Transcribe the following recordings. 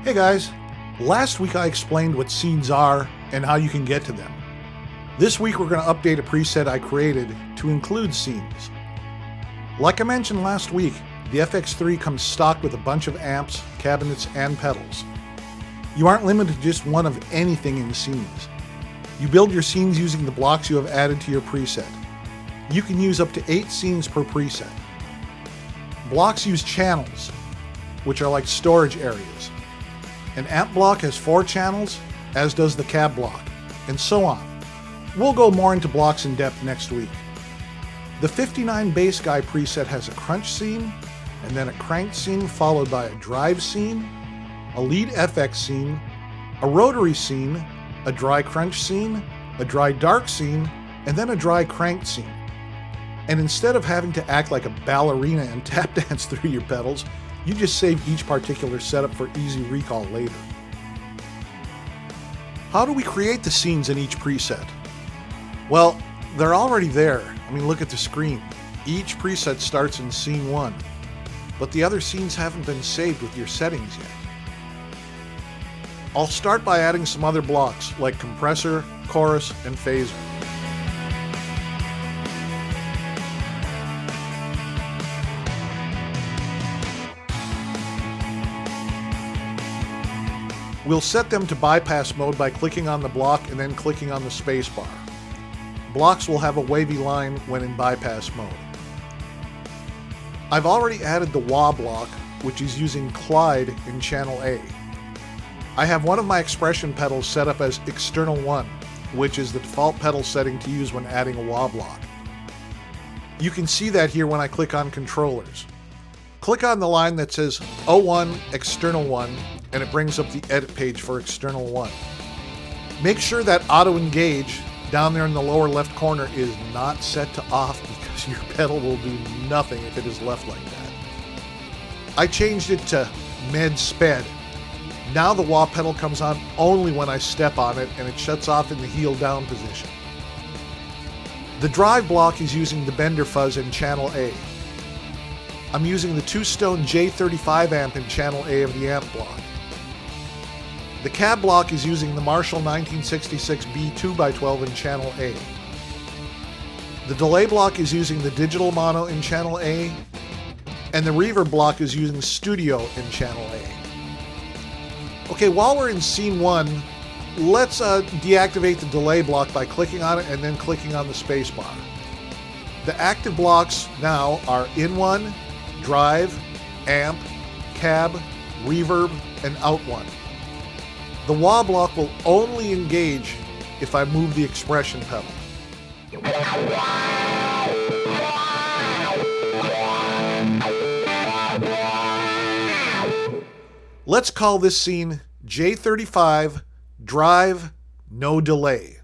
Hey guys, last week I explained what scenes are and how you can get to them. This week we're going to update a preset I created to include scenes. Like I mentioned last week, the FX3 comes stocked with a bunch of amps, cabinets, and pedals. You aren't limited to just one of anything in scenes. You build your scenes using the blocks you have added to your preset. You can use up to 8 scenes per preset. Blocks use channels, which are like storage areas. An amp block has 4 channels, as does the cab block, and so on. We'll go more into blocks in depth next week. The 59 bass guy preset has a crunch scene, and then a crank scene followed by a drive scene, a lead FX scene, a rotary scene, a dry crunch scene, a dry dark scene, and then a dry crank scene. And instead of having to act like a ballerina and tap dance through your pedals, you just save each particular setup for easy recall later. How do we create the scenes in each preset? Well, they're already there. I mean, look at the screen. Each preset starts in scene 1, but the other scenes haven't been saved with your settings yet. I'll start by adding some other blocks like compressor, chorus, and phaser. We'll set them to bypass mode by clicking on the block and then clicking on the spacebar. Blocks will have a wavy line when in bypass mode. I've already added the wah block, which is using Clyde in channel A. I have one of my expression pedals set up as external 1, which is the default pedal setting to use when adding a wah block. You can see that here when I click on controllers. Click on the line that says 01 external 1 and it brings up the edit page for external 1. Make sure that auto engage down there in the lower left corner is not set to off because your pedal will do nothing if it is left like that. I changed it to med sped. Now the wah pedal comes on only when I step on it and it shuts off in the heel down position. The drive block is using the Bender fuzz in channel A. I'm using the 2-Stone J35 amp in channel A of the amp block. The cab block is using the Marshall 1966B 2x12 in channel A. The delay block is using the digital mono in channel A, and the reverb block is using Studio in channel A. Okay, while we're in scene 1, let's deactivate the delay block by clicking on it and then clicking on the spacebar. The active blocks now are in 1, drive, amp, cab, reverb, and out 1. The wah block will only engage if I move the expression pedal. Let's call this scene J35 Drive No Delay.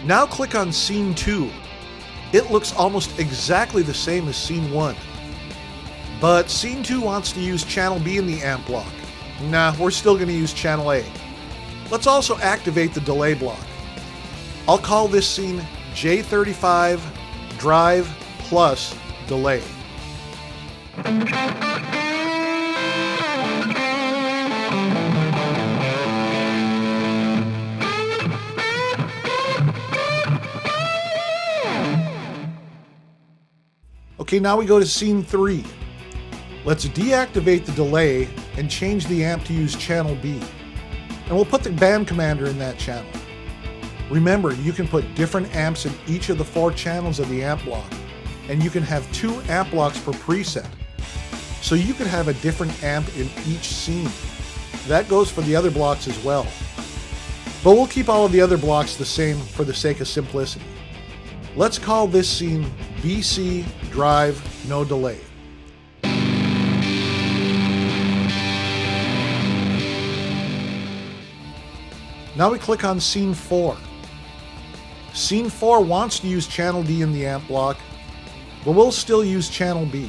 Now click on scene 2. It looks almost exactly the same as scene 1. But scene 2 wants to use channel B in the amp block. Nah, we're still going to use channel A. Let's also activate the delay block. I'll call this scene J35 Drive plus Delay. Okay, now we go to scene 3. Let's deactivate the delay and change the amp to use channel B. And we'll put the band commander in that channel. Remember, you can put different amps in each of the 4 channels of the amp block, and you can have 2 amp blocks per preset. So you can have a different amp in each scene. That goes for the other blocks as well. But we'll keep all of the other blocks the same for the sake of simplicity. Let's call this scene BC Drive No Delay. Now we click on scene 4. Scene 4 wants to use channel D in the amp block, but we'll still use channel B.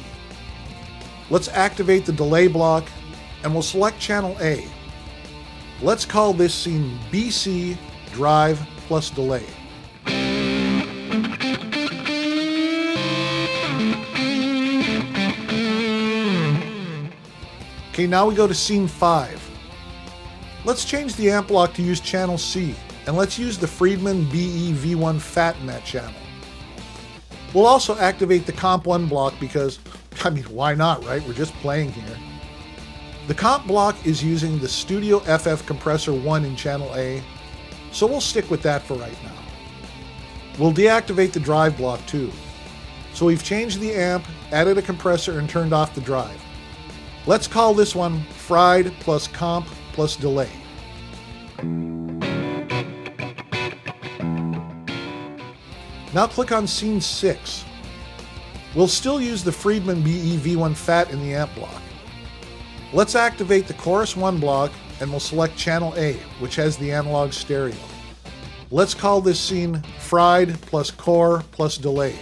Let's activate the delay block and we'll select channel A. Let's call this scene BC Drive plus Delay. Okay, now we go to scene 5. Let's change the amp block to use channel C, and let's use the Friedman BE-V1 FAT in that channel. We'll also activate the Comp 1 block because, why not, right? We're just playing here. The Comp block is using the Studio FF Compressor 1 in channel A, so we'll stick with that for right now. We'll deactivate the drive block too. So we've changed the amp, added a compressor, and turned off the drive. Let's call this one Fried plus Comp plus Delay. Now click on scene 6. We'll still use the Friedman BE-V1 FAT in the amp block. Let's activate the Chorus 1 block and we'll select channel A, which has the analog stereo. Let's call this scene Fried plus Core plus Delay.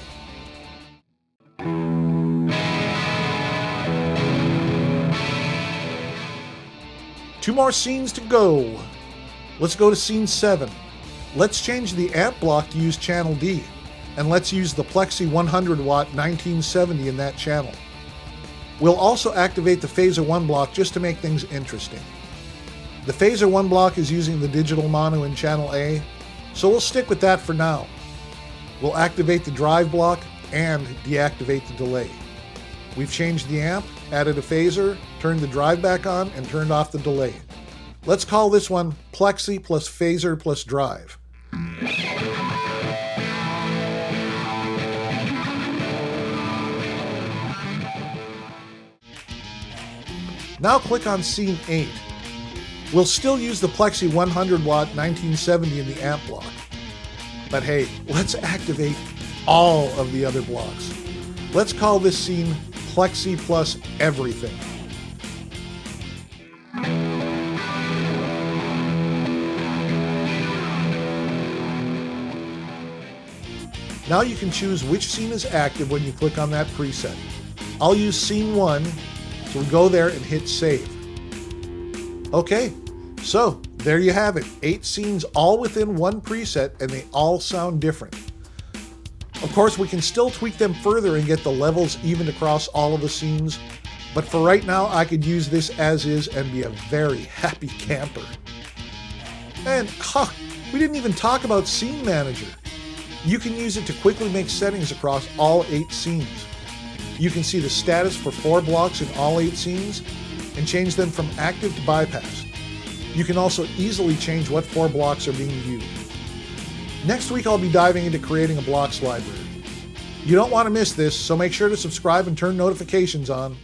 Two more scenes to go. Let's go to scene 7. Let's change the amp block to use channel D, and let's use the Plexi 100 watt 1970 in that channel. We'll also activate the Phaser 1 block just to make things interesting. The Phaser 1 block is using the digital mono in channel A, so we'll stick with that for now. We'll activate the drive block and deactivate the delay. We've changed the amp, added a phaser, turned the drive back on, and turned off the delay. Let's call this one Plexi plus Phaser plus Drive. Now click on scene 8. We'll still use the Plexi 100 watt 1970 in the amp block. But hey, let's activate all of the other blocks. Let's call this scene Plexi plus Everything. Now you can choose which scene is active when you click on that preset. I'll use scene 1, so we go there and hit save. Okay, so there you have it. 8 scenes all within one preset, and they all sound different. Of course, we can still tweak them further and get the levels evened across all of the scenes, but for right now, I could use this as is and be a very happy camper. And, we didn't even talk about Scene Manager. You can use it to quickly make settings across all 8 scenes. You can see the status for 4 blocks in all 8 scenes and change them from active to bypass. You can also easily change what 4 blocks are being viewed. Next week, I'll be diving into creating a blocks library. You don't want to miss this, so make sure to subscribe and turn notifications on.